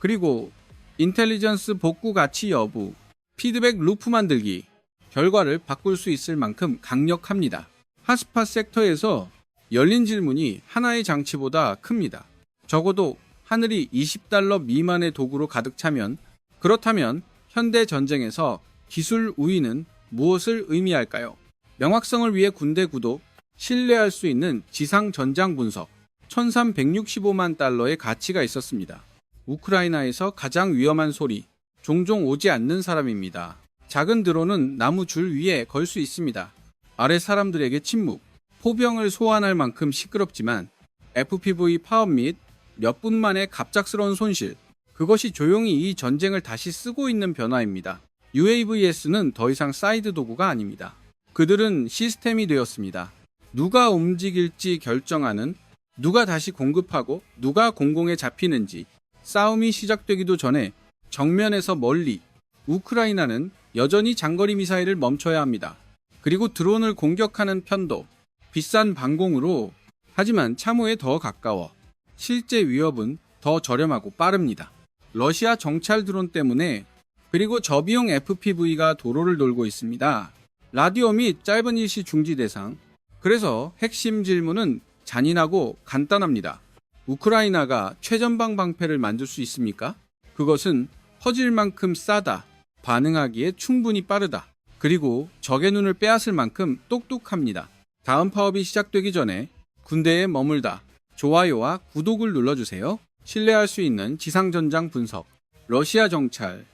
그리고 인텔리전스 복구 가치 여부, 피드백 루프 만들기, 결과를 바꿀 수 있을 만큼 강력합니다. 핫스팟 섹터에서 열린 질문이 하나의 장치보다 큽니다. 적어도 하늘이 $20 미만의 도구로 가득 차면, 그렇다면 현대 전쟁에서 기술 우위는 무엇을 의미할까요? 명확성을 위해 군대 구독, 신뢰할 수 있는 지상 전장 분석, $1,365만 달러의 가치가 있었습니다. 우크라이나에서 가장 위험한 소리, 종종 오지 않는 사람입니다. 작은 드론은 나무 줄 위에 걸 수 있습니다. 아래 사람들에게 침묵, 포병을 소환할 만큼 시끄럽지만 FPV 파업 및 몇 분 만에 갑작스러운 손실, 그것이 조용히 이 전쟁을 다시 쓰고 있는 변화입니다. UAVS는 더 이상 사이드 도구가 아닙니다. 그들은 시스템이 되었습니다. 누가 움직일지 결정하는, 누가 다시 공급하고 누가 공공에 잡히는지, 싸움이 시작되기도 전에 정면에서 멀리, 우크라이나는 여전히 장거리 미사일을 멈춰야 합니다. 그리고 드론을 공격하는 편도 비싼 방공으로, 하지만 참호에 더 가까워 실제 위협은 더 저렴하고 빠릅니다. 러시아 정찰 드론 때문에, 그리고 저비용 FPV가 도로를 돌고 있습니다. 라디오 및 짧은 일시 중지 대상. 그래서 핵심 질문은 잔인하고 간단합니다. 우크라이나가 최전방 방패를 만들 수 있습니까? 그것은 퍼질 만큼 싸다, 반응하기에 충분히 빠르다, 그리고 적의 눈을 빼앗을 만큼 똑똑합니다. 다음 파업이 시작되기 전에 군대에 머물다 좋아요와 구독을 눌러주세요. 신뢰할 수 있는 지상전장 분석, 러시아 정찰,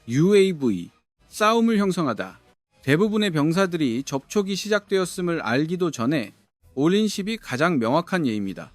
UAV, 싸움을 형성하다. 대부분의 병사들이 접촉이 시작되었음을 알기도 전에 올인십이 가장 명확한 예입니다.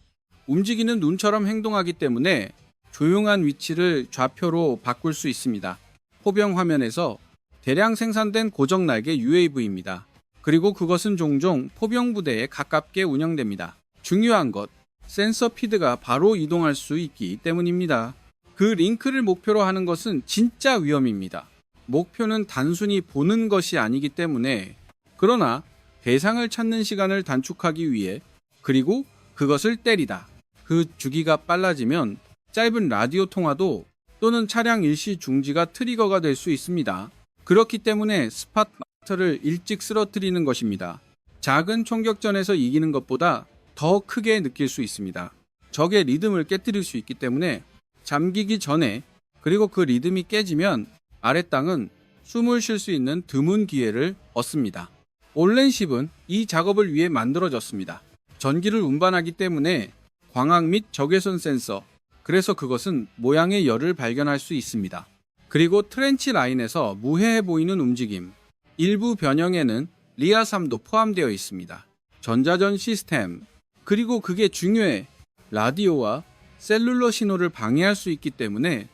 움직이는 눈처럼 행동하기 때문에 조용한 위치를 좌표로 바꿀 수 있습니다. 포병 화면에서 대량 생산된 고정 날개 UAV입니다. 그리고 그것은 종종 포병 부대에 가깝게 운영됩니다. 중요한 것, 센서 피드가 바로 이동할 수 있기 때문입니다. 그 링크를 목표로 하는 것은 진짜 위험입니다. 목표는 단순히 보는 것이 아니기 때문에, 그러나 대상을 찾는 시간을 단축하기 위해, 그리고 그것을 때리다. 그 주기가 빨라지면 짧은 라디오 통화도 또는 차량 일시 중지가 트리거가 될 수 있습니다. 그렇기 때문에 스팟 마스터를 일찍 쓰러뜨리는 것입니다. 작은 총격전에서 이기는 것보다 더 크게 느낄 수 있습니다. 적의 리듬을 깨뜨릴 수 있기 때문에 잠기기 전에, 그리고 그 리듬이 깨지면 아랫땅은 숨을 쉴 수 있는 드문 기회를 얻습니다. 올렌십은 이 작업을 위해 만들어졌습니다. 전기를 운반하기 때문에 광학 및 적외선 센서, 그래서 그것은 모양의 열을 발견할 수 있습니다. 그리고 트렌치 라인에서 무해해 보이는 움직임, 일부 변형에는 리아3도 포함되어 있습니다. 전자전 시스템, 그리고 그게 중요해, 라디오와 셀룰러 신호를 방해할 수 있기 때문에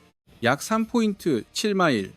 약 3.7마일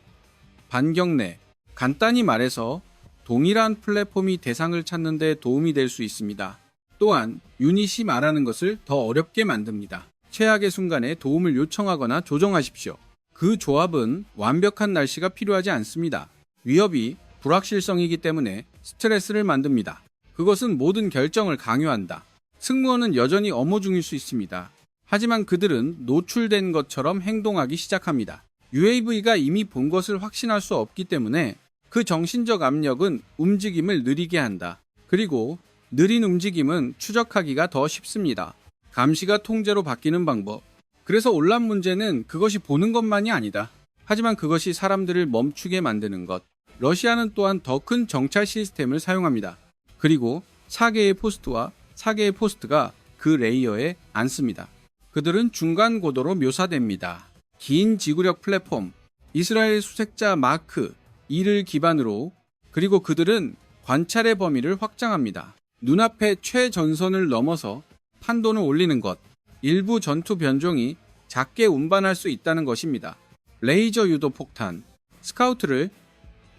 반경 내, 간단히 말해서 동일한 플랫폼이 대상을 찾는 데 도움이 될 수 있습니다. 또한 유닛이 말하는 것을 더 어렵게 만듭니다. 최악의 순간에 도움을 요청하거나 조정하십시오. 그 조합은 완벽한 날씨가 필요하지 않습니다. 위협이 불확실성이기 때문에 스트레스를 만듭니다. 그것은 모든 결정을 강요한다. 승무원은 여전히 업무 중일 수 있습니다. 하지만 그들은 노출된 것처럼 행동하기 시작합니다. UAV가 이미 본 것을 확신할 수 없기 때문에 그 정신적 압력은 움직임을 느리게 한다. 그리고 느린 움직임은 추적하기가 더 쉽습니다. 감시가 통제로 바뀌는 방법. 그래서 온란 문제는 그것이 보는 것만이 아니다. 하지만 그것이 사람들을 멈추게 만드는 것. 러시아는 또한 더 큰 정찰 시스템을 사용합니다. 그리고 4개의 포스트와 4개의 포스트가 그 레이어에 앉습니다. 그들은 중간 고도로 묘사됩니다. 긴 지구력 플랫폼, 이스라엘 수색자 마크 2를 기반으로, 그리고 그들은 관찰의 범위를 확장합니다. 눈앞에 최전선을 넘어서 판도를 올리는 것, 일부 전투 변종이 작게 운반할 수 있다는 것입니다. 레이저 유도 폭탄, 스카우트를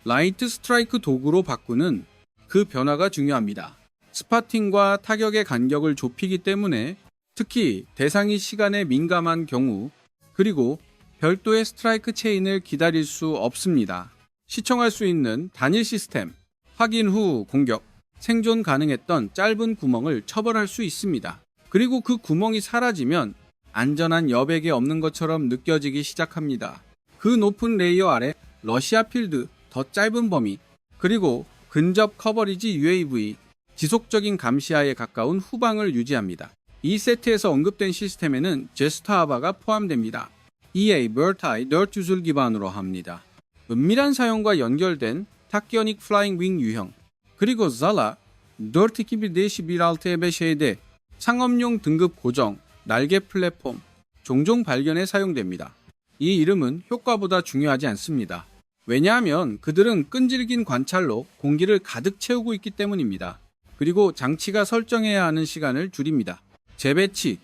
라이트 스트라이크 도구로 바꾸는 그 변화가 중요합니다. 스파팅과 타격의 간격을 좁히기 때문에, 특히 대상이 시간에 민감한 경우, 그리고 별도의 스트라이크 체인을 기다릴 수 없습니다. 시청할 수 있는 단일 시스템, 확인 후 공격, 생존 가능했던 짧은 구멍을 처벌할 수 있습니다. 그리고 그 구멍이 사라지면 안전한 여백에 없는 것처럼 느껴지기 시작합니다. 그 높은 레이어 아래 러시아 필드, 더 짧은 범위, 그리고 근접 커버리지 UAV, 지속적인 감시하에 가까운 후방을 유지합니다. 이 세트에서 언급된 시스템에는 제스타하바가 포함됩니다. EA Birdeye Dirt 주술 기반으로 합니다. 은밀한 사용과 연결된 탁기어닉 플라잉 윙 유형, 그리고 Zala Dirt 2021'에 배시돼 상업용 등급 고정, 날개 플랫폼, 종종 발견에 사용됩니다. 이 이름은 효과보다 중요하지 않습니다. 왜냐하면 그들은 끈질긴 관찰로 공기를 가득 채우고 있기 때문입니다. 그리고 장치가 설정해야 하는 시간을 줄입니다. 재배치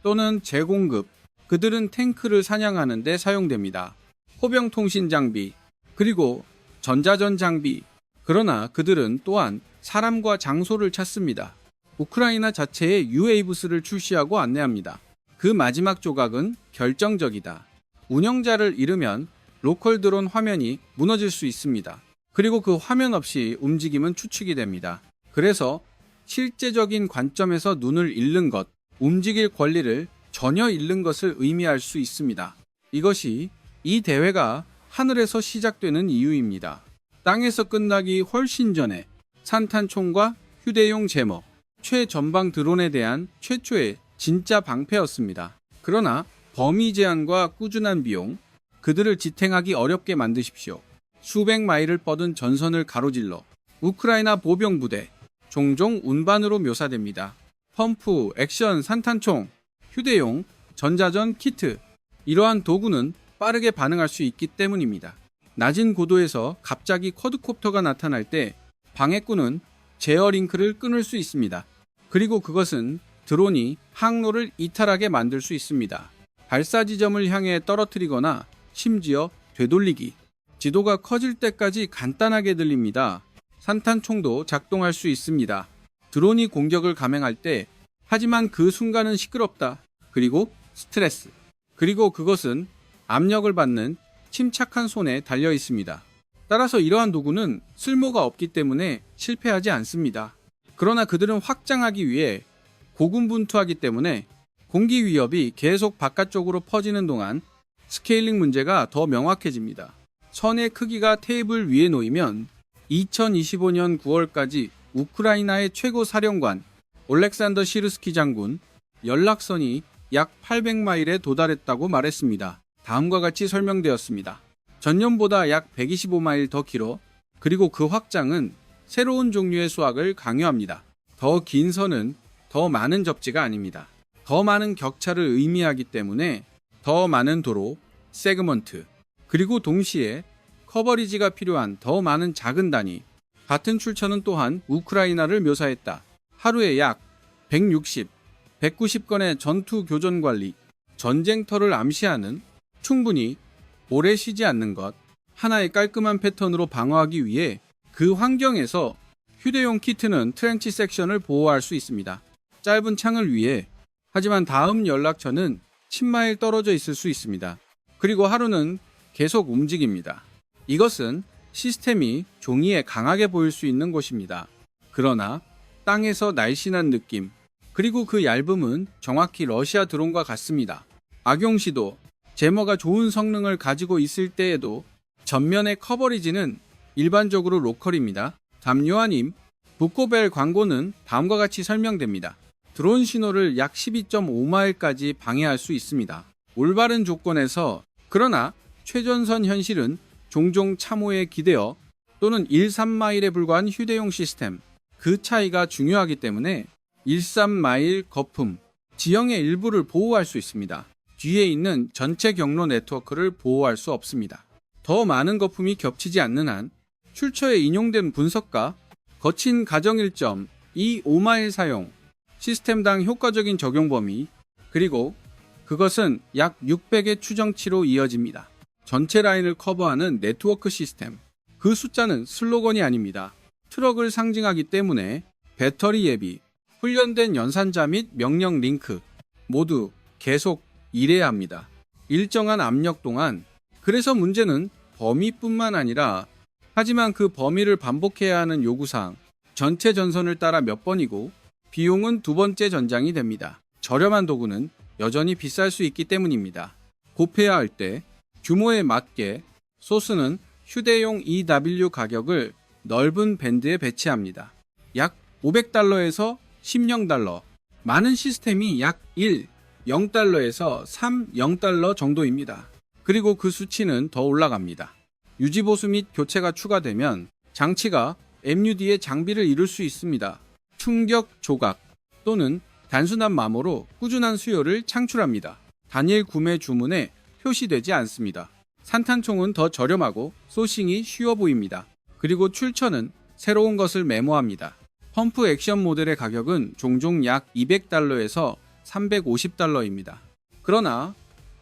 또는 재공급, 그들은 탱크를 사냥하는 데 사용됩니다. 호병 통신 장비, 그리고 전자전 장비, 그러나 그들은 또한 사람과 장소를 찾습니다. 우크라이나 자체에 UAV스를 출시하고 안내합니다. 그 마지막 조각은 결정적이다. 운영자를 잃으면 로컬 드론 화면이 무너질 수 있습니다. 그리고 그 화면 없이 움직임은 추측이 됩니다. 그래서 실제적인 관점에서 눈을 잃는 것, 움직일 권리를 전혀 잃는 것을 의미할 수 있습니다. 이것이 이 대회가 하늘에서 시작되는 이유입니다. 땅에서 끝나기 훨씬 전에 산탄총과 휴대용 제머, 최전방 드론에 대한 최초의 진짜 방패였습니다. 그러나 범위 제한과 꾸준한 비용, 그들을 지탱하기 어렵게 만드십시오. 수백 마일을 뻗은 전선을 가로질러 우크라이나 보병 부대, 종종 운반으로 묘사됩니다. 펌프, 액션, 산탄총, 휴대용, 전자전 키트, 이러한 도구는 빠르게 반응할 수 있기 때문입니다. 낮은 고도에서 갑자기 쿼드콥터가 나타날 때 방해꾼은 제어 링크를 끊을 수 있습니다. 그리고 그것은 드론이 항로를 이탈하게 만들 수 있습니다. 발사 지점을 향해 떨어뜨리거나 심지어 되돌리기. 지도가 커질 때까지 간단하게 들립니다. 산탄총도 작동할 수 있습니다. 드론이 공격을 감행할 때, 하지만 그 순간은 시끄럽다. 그리고 스트레스. 그리고 그것은 압력을 받는 침착한 손에 달려 있습니다. 따라서 이러한 도구는 쓸모가 없기 때문에 실패하지 않습니다. 그러나 그들은 확장하기 위해 고군분투하기 때문에 공기 위협이 계속 바깥쪽으로 퍼지는 동안 스케일링 문제가 더 명확해집니다. 선의 크기가 테이블 위에 놓이면 2025년 9월까지 우크라이나의 최고 사령관 올렉산더 시르스키 장군 연락선이 약 800마일에 도달했다고 말했습니다. 다음과 같이 설명되었습니다. 전년보다 약 125마일 더 길어, 그리고 그 확장은 새로운 종류의 수학을 강요합니다. 더 긴 선은 더 많은 접지가 아닙니다. 더 많은 격차를 의미하기 때문에 더 많은 도로, 세그먼트, 그리고 동시에 커버리지가 필요한 더 많은 작은 단위. 같은 출처는 또한 우크라이나를 묘사했다. 하루에 약 160, 190건의 전투 교전 관리, 전쟁터를 암시하는, 충분히 오래 쉬지 않는 것, 하나의 깔끔한 패턴으로 방어하기 위해 그 환경에서 휴대용 키트는 트렌치 섹션을 보호할 수 있습니다. 짧은 창을 위해. 하지만 다음 연락처는 10마일 떨어져 있을 수 있습니다. 그리고 하루는 계속 움직입니다. 이것은 시스템이 종이에 강하게 보일 수 있는 곳입니다. 그러나 땅에서 날씬한 느낌, 그리고 그 얇음은 정확히 러시아 드론과 같습니다. 악용 시도, 제머가 좋은 성능을 가지고 있을 때에도 전면의 커버리지는 일반적으로 로컬입니다. 담요아님, 부코벨 광고는 다음과 같이 설명됩니다. 드론 신호를 약 12.5마일까지 방해할 수 있습니다. 올바른 조건에서. 그러나 최전선 현실은 종종 참호에 기대어 또는 1-3마일에 불과한 휴대용 시스템, 그 차이가 중요하기 때문에 1-3마일 거품, 지형의 일부를 보호할 수 있습니다. 뒤에 있는 전체 경로 네트워크를 보호할 수 없습니다. 더 많은 거품이 겹치지 않는 한 출처에 인용된 분석과 거친 가정 일점, 이 5마일 사용, 시스템당 효과적인 적용 범위, 그리고 그것은 약 600의 추정치로 이어집니다. 전체 라인을 커버하는 네트워크 시스템. 그 숫자는 슬로건이 아닙니다. 트럭을 상징하기 때문에 배터리 예비, 훈련된 연산자 및 명령 링크 모두 계속 일해야 합니다. 일정한 압력 동안. 그래서 문제는 범위뿐만 아니라, 하지만 그 범위를 반복해야 하는 요구사항, 전체 전선을 따라 몇 번이고 비용은 두 번째 전장이 됩니다. 저렴한 도구는 여전히 비쌀 수 있기 때문입니다. 곱해야 할 때 규모에 맞게 소스는 휴대용 EW 가격을 넓은 밴드에 배치합니다. 약 500달러에서 10달러, 많은 시스템이 약 1, 0달러에서 3, 0달러 정도입니다. 그리고 그 수치는 더 올라갑니다. 유지보수 및 교체가 추가되면 장치가 MUD의 장비를 이룰 수 있습니다. 충격 조각 또는 단순한 마모로 꾸준한 수요를 창출합니다. 단일 구매 주문에 표시되지 않습니다. 산탄총은 더 저렴하고 소싱이 쉬워 보입니다. 그리고 출처는 새로운 것을 메모합니다. 펌프 액션 모델의 가격은 종종 약 200달러에서 350달러입니다. 그러나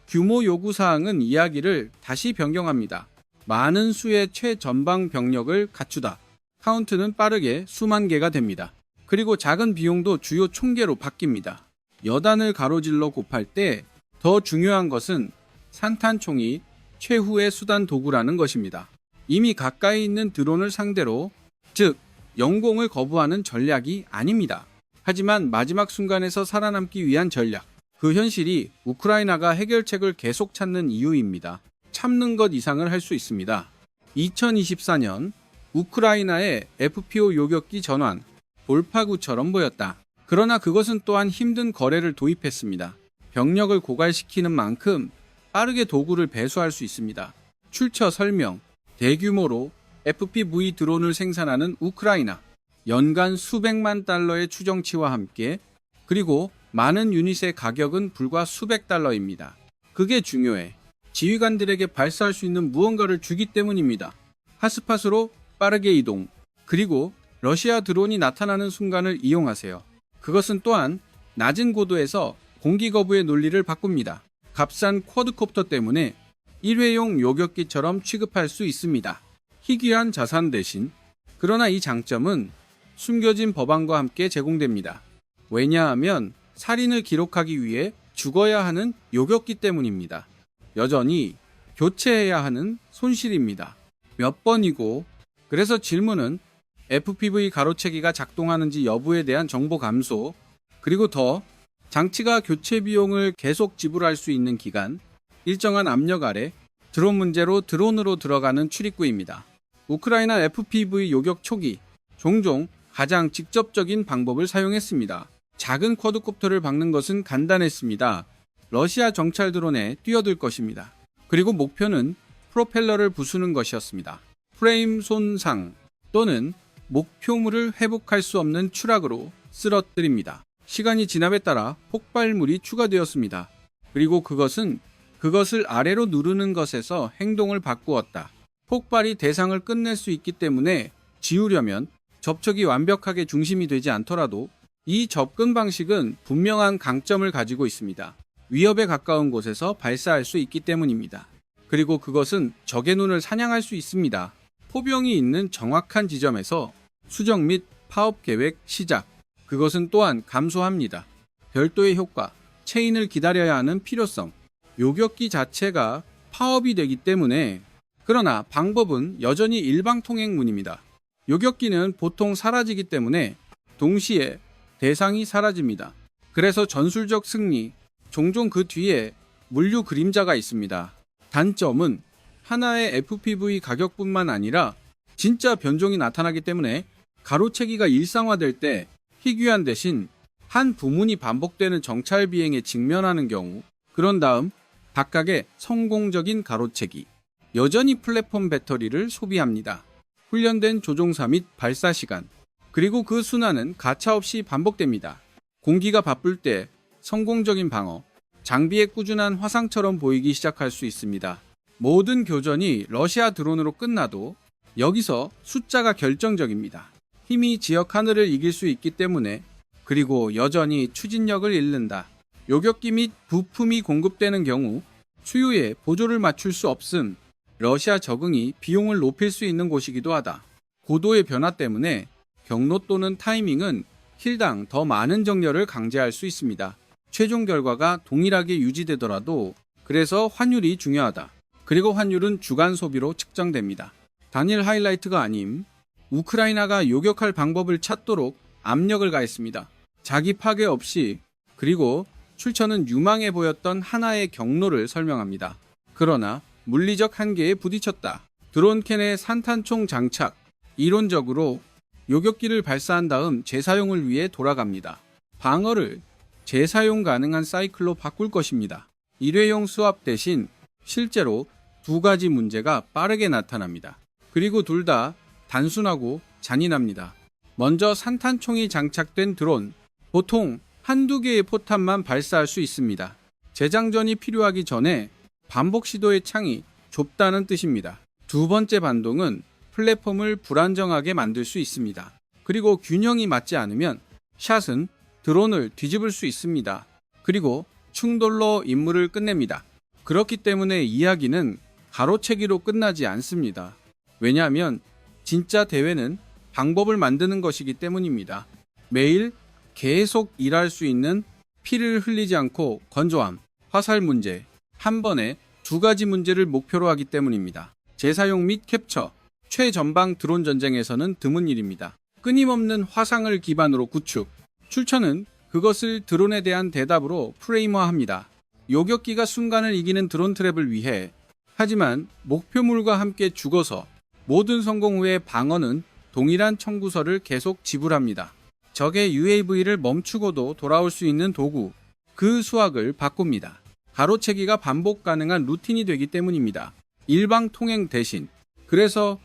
규모 요구사항은 이야기를 다시 변경합니다. 많은 수의 최전방 병력을 갖추다. 카운트는 빠르게 수만 개가 됩니다. 그리고 작은 비용도 주요 총계로 바뀝니다. 여단을 가로질러 곱할 때 더 중요한 것은 산탄총이 최후의 수단 도구라는 것입니다. 이미 가까이 있는 드론을 상대로, 즉 영공을 거부하는 전략이 아닙니다. 하지만 마지막 순간에서 살아남기 위한 전략, 그 현실이 우크라이나가 해결책을 계속 찾는 이유입니다. 참는 것 이상을 할 수 있습니다. 2024년 우크라이나의 FPO 요격기 전환, 돌파구처럼 보였다. 그러나 그것은 또한 힘든 거래를 도입했습니다. 병력을 고갈시키는 만큼 빠르게 도구를 배수할 수 있습니다. 출처 설명, 대규모로 FPV 드론을 생산하는 우크라이나, 연간 수백만 달러의 추정치와 함께, 그리고 많은 유닛의 가격은 불과 수백 달러입니다. 그게 중요해. 지휘관들에게 발사할 수 있는 무언가를 주기 때문입니다. 핫스팟으로 빠르게 이동, 그리고 러시아 드론이 나타나는 순간을 이용하세요. 그것은 또한 낮은 고도에서 공기 거부의 논리를 바꿉니다. 값싼 쿼드콥터 때문에 일회용 요격기처럼 취급할 수 있습니다. 희귀한 자산 대신, 그러나 이 장점은 숨겨진 법안과 함께 제공됩니다. 왜냐하면 살인을 기록하기 위해 죽어야 하는 요격기 때문입니다. 여전히 교체해야 하는 손실입니다. 몇 번이고, 그래서 질문은 FPV 가로채기가 작동하는지 여부에 대한 정보 감소, 그리고 더 장치가 교체 비용을 계속 지불할 수 있는 기간, 일정한 압력 아래 드론 문제로 드론으로 들어가는 출입구입니다. 우크라이나 FPV 요격 초기, 종종 가장 직접적인 방법을 사용했습니다. 작은 쿼드콥터를 박는 것은 간단했습니다. 러시아 정찰 드론에 뛰어들 것입니다. 그리고 목표는 프로펠러를 부수는 것이었습니다. 프레임 손상 또는 목표물을 회복할 수 없는 추락으로 쓰러뜨립니다. 시간이 지남에 따라 폭발물이 추가되었습니다. 그리고 그것을 아래로 누르는 것에서 행동을 바꾸었다. 폭발이 대상을 끝낼 수 있기 때문에 지우려면 접촉이 완벽하게 중심이 되지 않더라도 이 접근 방식은 분명한 강점을 가지고 있습니다. 위협에 가까운 곳에서 발사할 수 있기 때문입니다. 그리고 그것은 적의 눈을 사냥할 수 있습니다. 포병이 있는 정확한 지점에서 수정 및 파업 계획 시작. 그것은 또한 감소합니다. 별도의 효과, 체인을 기다려야 하는 필요성, 요격기 자체가 파업이 되기 때문에. 그러나 방법은 여전히 일방통행문입니다. 요격기는 보통 사라지기 때문에 동시에 대상이 사라집니다. 그래서 전술적 승리, 종종 그 뒤에 물류 그림자가 있습니다. 단점은 하나의 FPV 가격뿐만 아니라 진짜 변종이 나타나기 때문에 가로채기가 일상화될 때 희귀한 대신 한 부문이 반복되는 정찰 비행에 직면하는 경우, 그런 다음 각각의 성공적인 가로채기, 여전히 플랫폼 배터리를 소비합니다. 훈련된 조종사 및 발사 시간, 그리고 그 순환은 가차없이 반복됩니다. 공기가 바쁠 때 성공적인 방어, 장비의 꾸준한 화상처럼 보이기 시작할 수 있습니다. 모든 교전이 러시아 드론으로 끝나도 여기서 숫자가 결정적입니다. 힘이 지역 하늘을 이길 수 있기 때문에. 그리고 여전히 추진력을 잃는다. 요격기 및 부품이 공급되는 경우 수요에 보조를 맞출 수 없음. 러시아 적응이 비용을 높일 수 있는 곳이기도 하다. 고도의 변화 때문에 경로 또는 타이밍은 킬당 더 많은 정렬을 강제할 수 있습니다. 최종 결과가 동일하게 유지되더라도. 그래서 환율이 중요하다. 그리고 환율은 주간 소비로 측정됩니다. 단일 하이라이트가 아님. 우크라이나가 요격할 방법을 찾도록 압력을 가했습니다. 자기 파괴 없이, 그리고 출처는 유망해 보였던 하나의 경로를 설명합니다. 그러나 물리적 한계에 부딪혔다. 드론 캔의 산탄총 장착. 이론적으로 요격기를 발사한 다음 재사용을 위해 돌아갑니다. 방어를 재사용 가능한 사이클로 바꿀 것입니다. 일회용 수압 대신 실제로 두 가지 문제가 빠르게 나타납니다. 그리고 둘 다 단순하고 잔인합니다. 먼저 산탄총이 장착된 드론. 보통 한두 개의 포탄만 발사할 수 있습니다. 재장전이 필요하기 전에 반복 시도의 창이 좁다는 뜻입니다. 두 번째 반동은 플랫폼을 불안정하게 만들 수 있습니다. 그리고 균형이 맞지 않으면 샷은 드론을 뒤집을 수 있습니다. 그리고 충돌로 임무를 끝냅니다. 그렇기 때문에 이야기는 가로채기로 끝나지 않습니다. 왜냐하면 진짜 대회는 방법을 만드는 것이기 때문입니다. 매일 계속 일할 수 있는 피를 흘리지 않고 건조함, 화살 문제, 한 번에 두 가지 문제를 목표로 하기 때문입니다. 재사용 및 캡처, 최전방 드론 전쟁에서는 드문 일입니다. 끊임없는 화상을 기반으로 구축, 출처는 그것을 드론에 대한 대답으로 프레임화합니다. 요격기가 순간을 이기는 드론 트랩을 위해, 하지만 목표물과 함께 죽어서 모든 성공 후에 방어는 동일한 청구서를 계속 지불합니다. 적의 UAV를 멈추고도 돌아올 수 있는 도구, 그 수확을 바꿉니다. 가로채기가 반복 가능한 루틴이 되기 때문입니다. 일방 통행 대신. 그래서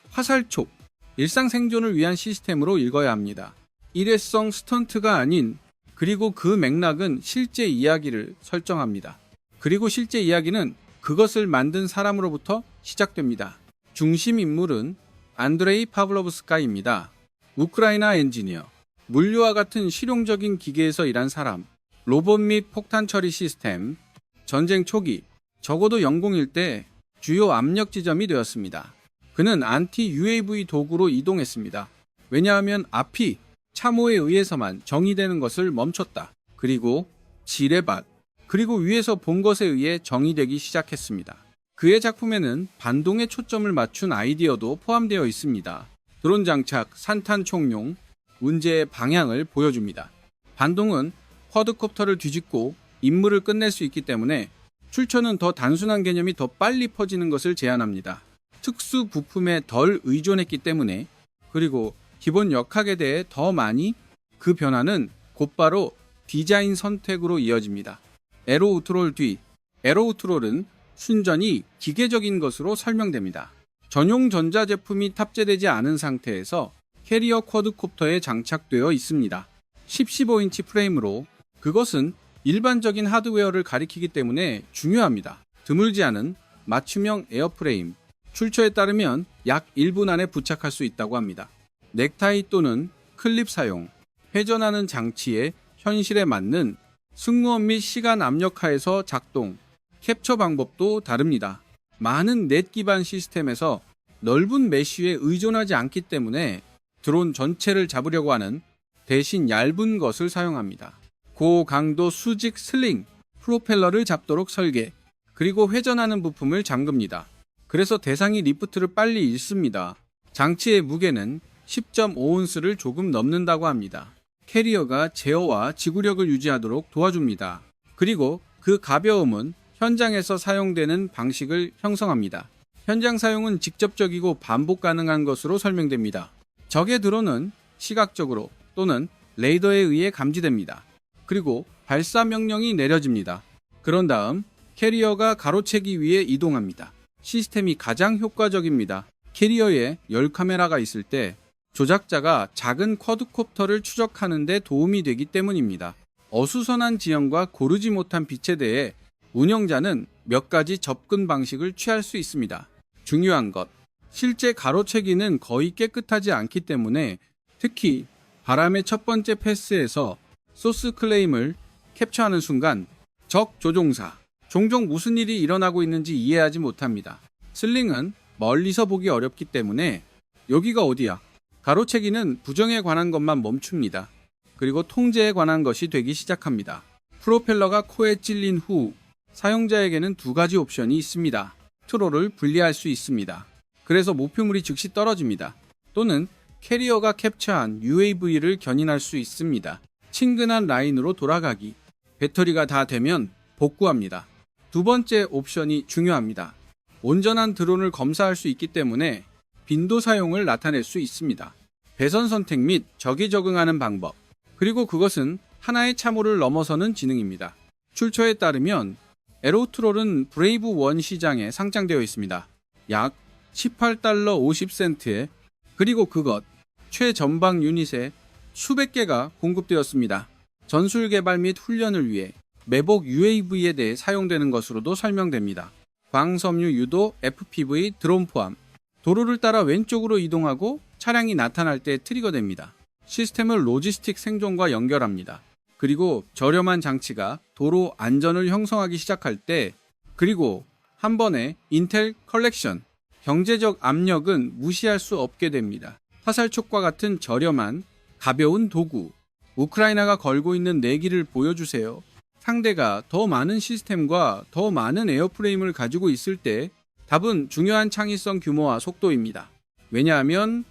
화살촉, 일상 생존을 위한 시스템으로 읽어야 합니다. 일회성 스턴트가 아닌, 그리고 그 맥락은 실제 이야기를 설정합니다. 그리고 실제 이야기는 그것을 만든 사람으로부터 시작됩니다. 중심 인물은 안드레이 파블로브스카이입니다. 우크라이나 엔지니어, 물류와 같은 실용적인 기계에서 일한 사람, 로봇 및 폭탄 처리 시스템, 전쟁 초기, 적어도 영공일 때 주요 압력 지점이 되었습니다. 그는 안티-UAV 도구로 이동했습니다. 왜냐하면 앞이 참호에 의해서만 정의되는 것을 멈췄다. 그리고 지뢰밭, 그리고 위에서 본 것에 의해 정의되기 시작했습니다. 그의 작품에는 반동에 초점을 맞춘 아이디어도 포함되어 있습니다. 드론 장착, 산탄 총용, 문제의 방향을 보여줍니다. 반동은 쿼드콥터를 뒤집고 임무를 끝낼 수 있기 때문에 출처는 더 단순한 개념이 더 빨리 퍼지는 것을 제안합니다. 특수 부품에 덜 의존했기 때문에, 그리고 기본 역학에 대해 더 많이, 그 변화는 곧바로 디자인 선택으로 이어집니다. 에로우트롤 뒤, 에로우트롤은 순전히 기계적인 것으로 설명됩니다. 전용 전자제품이 탑재되지 않은 상태에서 캐리어 쿼드콥터에 장착되어 있습니다. 10-15인치 프레임으로, 그것은 일반적인 하드웨어를 가리키기 때문에 중요합니다. 드물지 않은 맞춤형 에어프레임, 출처에 따르면 약 1분 안에 부착할 수 있다고 합니다. 넥타이 또는 클립 사용, 회전하는 장치의 현실에 맞는 승무원 및 시간 압력하에서 작동, 캡처 방법도 다릅니다. 많은 넷 기반 시스템에서 넓은 메쉬에 의존하지 않기 때문에 드론 전체를 잡으려고 하는 대신 얇은 것을 사용합니다. 고강도 수직 슬링, 프로펠러를 잡도록 설계, 그리고 회전하는 부품을 잠급니다. 그래서 대상이 리프트를 빨리 잃습니다. 장치의 무게는 10.5온스를 조금 넘는다고 합니다. 캐리어가 제어와 지구력을 유지하도록 도와줍니다. 그리고 그 가벼움은 현장에서 사용되는 방식을 형성합니다. 현장 사용은 직접적이고 반복 가능한 것으로 설명됩니다. 적의 드론은 시각적으로 또는 레이더에 의해 감지됩니다. 그리고 발사 명령이 내려집니다. 그런 다음 캐리어가 가로채기 위해 이동합니다. 시스템이 가장 효과적입니다. 캐리어에 열 카메라가 있을 때 조작자가 작은 쿼드콥터를 추적하는 데 도움이 되기 때문입니다. 어수선한 지형과 고르지 못한 빛에 대해 운영자는 몇 가지 접근 방식을 취할 수 있습니다. 중요한 것, 실제 가로채기는 거의 깨끗하지 않기 때문에 특히 바람의 첫 번째 패스에서 소스 클레임을 캡처하는 순간 적 조종사, 종종 무슨 일이 일어나고 있는지 이해하지 못합니다. 슬링은 멀리서 보기 어렵기 때문에 여기가 어디야? 가로채기는 부정에 관한 것만 멈춥니다. 그리고 통제에 관한 것이 되기 시작합니다. 프로펠러가 코에 찔린 후 사용자에게는 두 가지 옵션이 있습니다. 트롤을 분리할 수 있습니다. 그래서 목표물이 즉시 떨어집니다. 또는 캐리어가 캡처한 UAV를 견인할 수 있습니다. 친근한 라인으로 돌아가기. 배터리가 다 되면 복구합니다. 두 번째 옵션이 중요합니다. 온전한 드론을 검사할 수 있기 때문에 빈도 사용을 나타낼 수 있습니다. 배선 선택 및 적이 적응하는 방법, 그리고 그것은 하나의 참호를 넘어서는 지능입니다. 출처에 따르면 에로트롤은 브레이브 1 시장에 상장되어 있습니다. 약 18달러 50센트에, 그리고 그것 최전방 유닛에 수백 개가 공급되었습니다. 전술 개발 및 훈련을 위해 매복 UAV에 대해 사용되는 것으로도 설명됩니다. 광섬유 유도 FPV 드론 포함, 도로를 따라 왼쪽으로 이동하고 차량이 나타날 때 트리거됩니다. 시스템을 로지스틱 생존과 연결합니다. 그리고 저렴한 장치가 도로 안전을 형성하기 시작할 때, 그리고 한 번에 인텔 컬렉션, 경제적 압력은 무시할 수 없게 됩니다. 화살촉과 같은 저렴한 가벼운 도구, 우크라이나가 걸고 있는 내기를 보여주세요. 상대가 더 많은 시스템과 더 많은 에어프레임을 가지고 있을 때 답은 중요한 창의성 규모와 속도입니다. 왜냐하면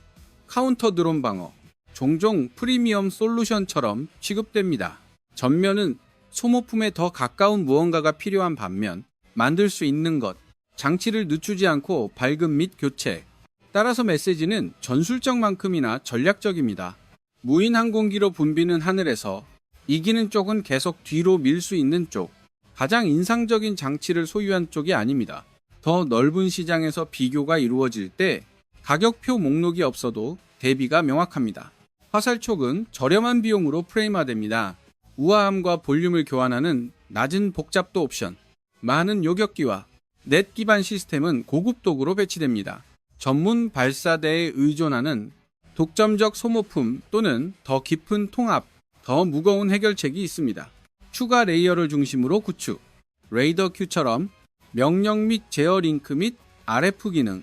카운터 드론 방어, 종종 프리미엄 솔루션처럼 취급됩니다. 전면은 소모품에 더 가까운 무언가가 필요한 반면 만들 수 있는 것, 장치를 늦추지 않고 발급 및 교체. 따라서 메시지는 전술적만큼이나 전략적입니다. 무인 항공기로 붐비는 하늘에서 이기는 쪽은 계속 뒤로 밀 수 있는 쪽, 가장 인상적인 장치를 소유한 쪽이 아닙니다. 더 넓은 시장에서 비교가 이루어질 때 가격표 목록이 없어도 대비가 명확합니다. 화살촉은 저렴한 비용으로 프레임화됩니다. 우아함과 볼륨을 교환하는 낮은 복잡도 옵션, 많은 요격기와 넷 기반 시스템은 고급 도구로 배치됩니다. 전문 발사대에 의존하는 독점적 소모품 또는 더 깊은 통합, 더 무거운 해결책이 있습니다. 추가 레이어를 중심으로 구축, 레이더 큐처럼 명령 및 제어 링크 및 RF 기능,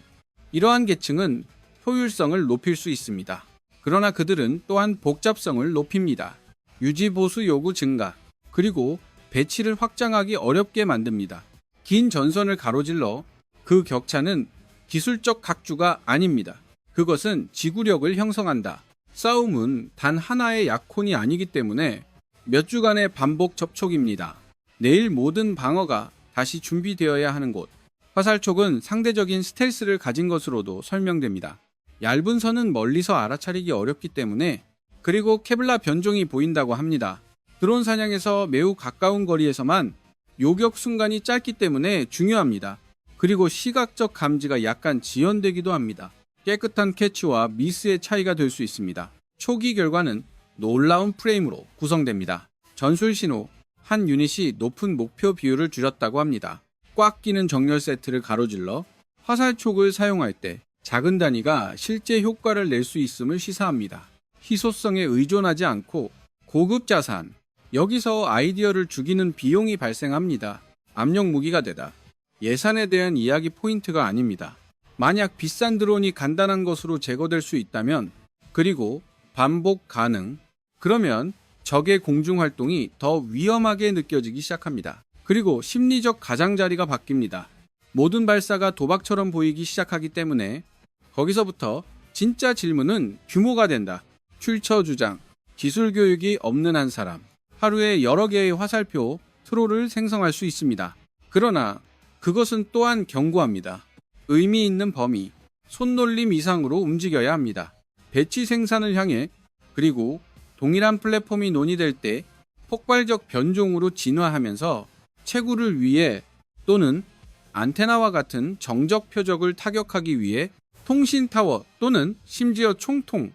이러한 계층은 효율성을 높일 수 있습니다. 그러나 그들은 또한 복잡성을 높입니다. 유지 보수 요구 증가, 그리고 배치를 확장하기 어렵게 만듭니다. 긴 전선을 가로질러 그 격차는 기술적 각주가 아닙니다. 그것은 지구력을 형성한다. 싸움은 단 하나의 약혼이 아니기 때문에 몇 주간의 반복 접촉입니다. 내일 모든 방어가 다시 준비되어야 하는 곳. 화살촉은 상대적인 스텔스를 가진 것으로도 설명됩니다. 얇은 선은 멀리서 알아차리기 어렵기 때문에, 그리고 케블라 변종이 보인다고 합니다. 드론 사냥에서 매우 가까운 거리에서만 요격 순간이 짧기 때문에 중요합니다. 그리고 시각적 감지가 약간 지연되기도 합니다. 깨끗한 캐치와 미스의 차이가 될 수 있습니다. 초기 결과는 놀라운 프레임으로 구성됩니다. 전술 신호, 한 유닛이 높은 목표 비율을 줄였다고 합니다. 꽉 끼는 정렬 세트를 가로질러 화살촉을 사용할 때 작은 단위가 실제 효과를 낼 수 있음을 시사합니다. 희소성에 의존하지 않고 고급 자산, 여기서 아이디어를 죽이는 비용이 발생합니다. 압력 무기가 되다. 예산에 대한 이야기 포인트가 아닙니다. 만약 비싼 드론이 간단한 것으로 제거될 수 있다면, 그리고 반복 가능, 그러면 적의 공중 활동이 더 위험하게 느껴지기 시작합니다. 그리고 심리적 가장자리가 바뀝니다. 모든 발사가 도박처럼 보이기 시작하기 때문에 거기서부터 진짜 질문은 규모가 된다. 출처 주장, 기술 교육이 없는 한 사람, 하루에 여러 개의 화살표, 트롤을 생성할 수 있습니다. 그러나 그것은 또한 경고합니다. 의미 있는 범위, 손놀림 이상으로 움직여야 합니다. 배치 생산을 향해, 그리고 동일한 플랫폼이 논의될 때 폭발적 변종으로 진화하면서 채굴을 위해 또는 안테나와 같은 정적 표적을 타격하기 위해 통신타워 또는 심지어 총통,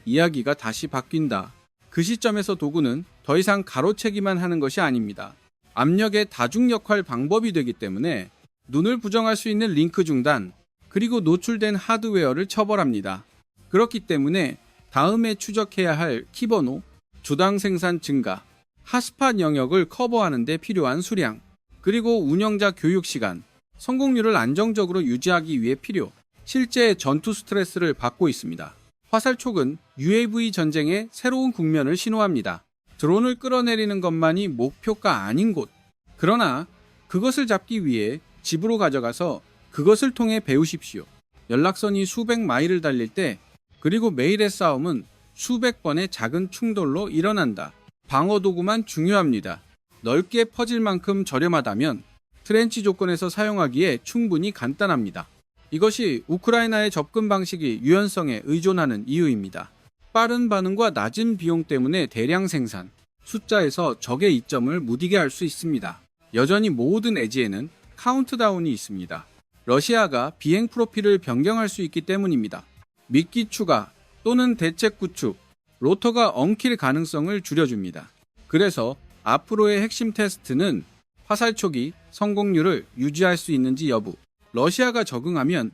이야기가 다시 바뀐다. 그 시점에서 도구는 더 이상 가로채기만 하는 것이 아닙니다. 압력의 다중역할 방법이 되기 때문에 눈을 부정할 수 있는 링크 중단, 그리고 노출된 하드웨어를 처벌합니다. 그렇기 때문에 다음에 추적해야 할 키번호, 주당 생산 증가, 핫스팟 영역을 커버하는 데 필요한 수량, 그리고 운영자 교육 시간, 성공률을 안정적으로 유지하기 위해 필요, 실제 전투 스트레스를 받고 있습니다. 화살촉은 UAV 전쟁의 새로운 국면을 신호합니다. 드론을 끌어내리는 것만이 목표가 아닌 곳. 그러나 그것을 잡기 위해 집으로 가져가서 그것을 통해 배우십시오. 연락선이 수백 마일을 달릴 때, 그리고 매일의 싸움은 수백 번의 작은 충돌로 일어난다. 방어 도구만 중요합니다. 넓게 퍼질 만큼 저렴하다면 트렌치 조건에서 사용하기에 충분히 간단합니다. 이것이 우크라이나의 접근 방식이 유연성에 의존하는 이유입니다. 빠른 반응과 낮은 비용 때문에 대량 생산, 숫자에서 적의 이점을 무디게 할 수 있습니다. 여전히 모든 에지에는 카운트다운이 있습니다. 러시아가 비행 프로필을 변경할 수 있기 때문입니다. 미끼 추가 또는 대책 구축, 로터가 엉킬 가능성을 줄여줍니다. 그래서 앞으로의 핵심 테스트는 화살 초기 성공률을 유지할 수 있는지 여부. 러시아가 적응하면